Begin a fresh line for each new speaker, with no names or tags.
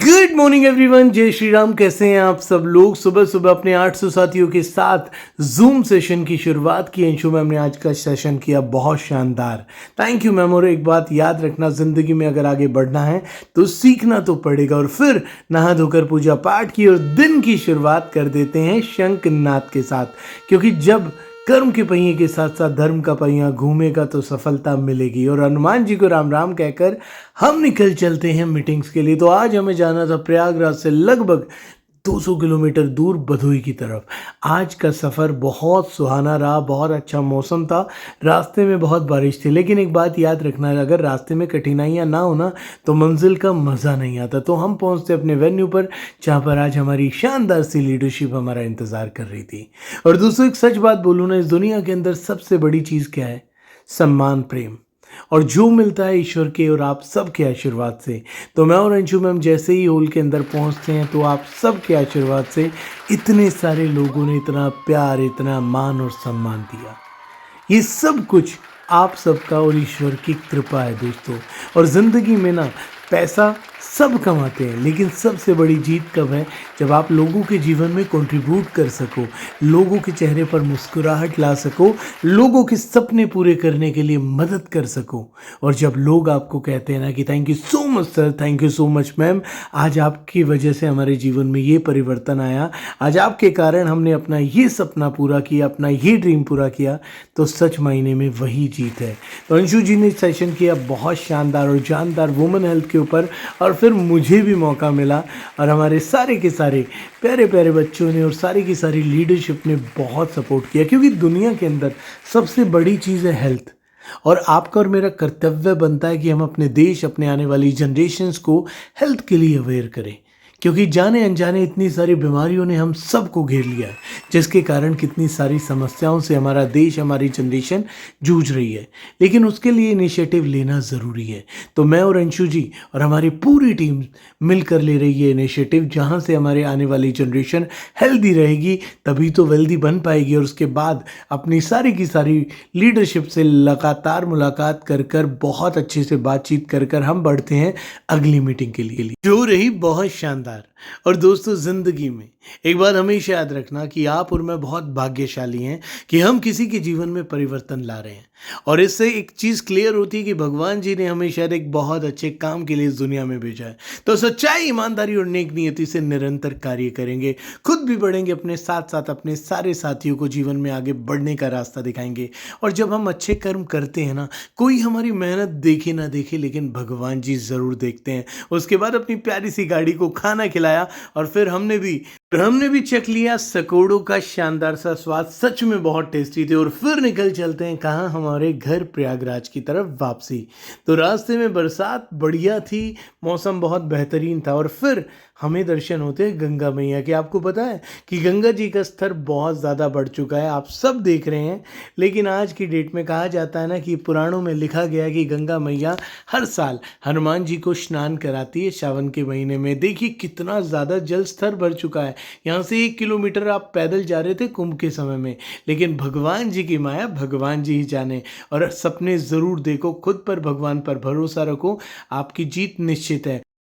Good morning everyone, जय श्री राम। कैसे हैं आप सब लोग? सुबह सुबह अपने 800 साथियों के साथ जूम सेशन की शुरुआत की। अंशु मैम ने आज का सेशन किया बहुत शानदार। Thank you ma'am. और एक बात याद रखना, जिंदगी में अगर आगे बढ़ना है तो सीखना तो पड़ेगा। और फिर नहा धोकर पूजा पाठ की और दिन की शुरुआत कर देते हैं शंखनाद के साथ, क्योंकि जब कर्म के पहिए के साथ साथ धर्म का पहिया घूमेगा तो सफलता मिलेगी। और हनुमान जी को राम राम कहकर हम निकल चलते हैं मीटिंग्स के लिए। तो आज हमें जाना था प्रयागराज से लगभग 200 किलोमीटर दूर भदोही की तरफ। आज का सफ़र बहुत सुहाना रहा, बहुत अच्छा मौसम था, रास्ते में बहुत बारिश थी। लेकिन एक बात याद रखना है, अगर रास्ते में कठिनाइयाँ ना हो ना तो मंजिल का मज़ा नहीं आता। तो हम पहुँचते अपने वेन्यू पर, जहाँ पर आज हमारी शानदार सी लीडरशिप हमारा इंतज़ार कर रही थी। और दोस्तों, एक सच बात बोलूँ ना, इस दुनिया के अंदर सबसे बड़ी चीज़ क्या है? सम्मान, प्रेम। और जो मिलता है ईश्वर के और आप सबके आशीर्वाद से। तो मैं और अंशु मैम जैसे ही हॉल के अंदर पहुंचते हैं तो आप सबके आशीर्वाद से इतने सारे लोगों ने इतना प्यार, इतना मान और सम्मान दिया। ये सब कुछ आप सबका और ईश्वर की कृपा है दोस्तों। और ज़िंदगी में ना पैसा सब कमाते हैं, लेकिन सबसे बड़ी जीत कब है? जब आप लोगों के जीवन में कंट्रीब्यूट कर सको, लोगों के चेहरे पर मुस्कुराहट ला सको, लोगों के सपने पूरे करने के लिए मदद कर सको। और जब लोग आपको कहते हैं ना कि thank you so much sir, thank you so much ma'am, आज आपकी वजह से हमारे जीवन में ये परिवर्तन आया, आज आपके कारण हमने अपना ये सपना पूरा किया, अपना ये ड्रीम पूरा किया, तो सच मायने में वही जीत है। तो अंशु जी ने सेशन किया बहुत शानदार और जानदार वुमेन हेल्थ के ऊपर। और फिर मुझे भी मौका मिला और हमारे सारे के सारे प्यारे प्यारे बच्चों ने और सारी की सारी लीडरशिप ने बहुत सपोर्ट किया, क्योंकि दुनिया के अंदर सबसे बड़ी चीज़ है हेल्थ। और आपका और मेरा कर्तव्य बनता है कि हम अपने देश, अपने आने वाली जनरेशन्स को हेल्थ के लिए अवेयर करें, क्योंकि जाने अनजाने इतनी सारी बीमारियों ने हम सबको घेर लिया है, जिसके कारण कितनी सारी समस्याओं से हमारा देश, हमारी जनरेशन जूझ रही है। लेकिन उसके लिए इनिशिएटिव लेना ज़रूरी है। तो मैं और अंशु जी और हमारी पूरी टीम मिलकर ले रही है इनिशिएटिव, जहाँ से हमारे आने वाली जनरेशन हेल्दी रहेगी, तभी तो वेल्दी बन पाएगी। और उसके बाद अपनी सारी की सारी लीडरशिप से लगातार मुलाकात कर कर बहुत अच्छे से बातचीत कर कर हम बढ़ते हैं अगली मीटिंग के लिए, जो रही बहुत शानदार। और दोस्तों, जिंदगी में एक बात हमेशा याद रखना कि आप और मैं बहुत भाग्यशाली हैं कि हम किसी के जीवन में परिवर्तन ला रहे हैं। और इससे एक चीज़ क्लियर होती है कि भगवान जी ने हमें शायद एक बहुत अच्छे काम के लिए इस दुनिया में भेजा है। तो सच्चाई, ईमानदारी और नेक नियति से निरंतर कार्य करेंगे, खुद भी बढ़ेंगे, अपने साथ साथ अपने सारे साथियों को जीवन में आगे बढ़ने का रास्ता दिखाएंगे। और जब हम अच्छे कर्म करते हैं ना, कोई हमारी मेहनत देखे ना देखे, लेकिन भगवान जी ज़रूर देखते हैं। उसके बाद अपनी प्यारी सी गाड़ी को खाना खिलाया और फिर हमने भी चख लिया सकोड़ों का शानदार सा स्वाद, सच में बहुत टेस्टी थे। और फिर निकल चलते हैं कहाँ? हमारे घर प्रयागराज की तरफ वापसी। तो रास्ते में बरसात बढ़िया थी, मौसम बहुत बेहतरीन था। और फिर हमें दर्शन होते हैं गंगा मैया के। आपको पता है कि गंगा जी का स्तर बहुत ज़्यादा बढ़ चुका है, आप सब देख रहे हैं। लेकिन आज की डेट में कहा जाता है ना कि पुराणों में लिखा गया है कि गंगा मैया हर साल हनुमान जी को स्नान कराती है सावन के महीने में। देखिए कितना ज़्यादा जल स्तर बढ़ चुका है। यहाँ से 1 किलोमीटर आप पैदल जा रहे थे कुंभ के समय में, लेकिन भगवान जी की माया भगवान जी ही जाने। और सपने ज़रूर देखो, खुद पर, भगवान पर भरोसा रखो, आपकी जीत निश्चित है।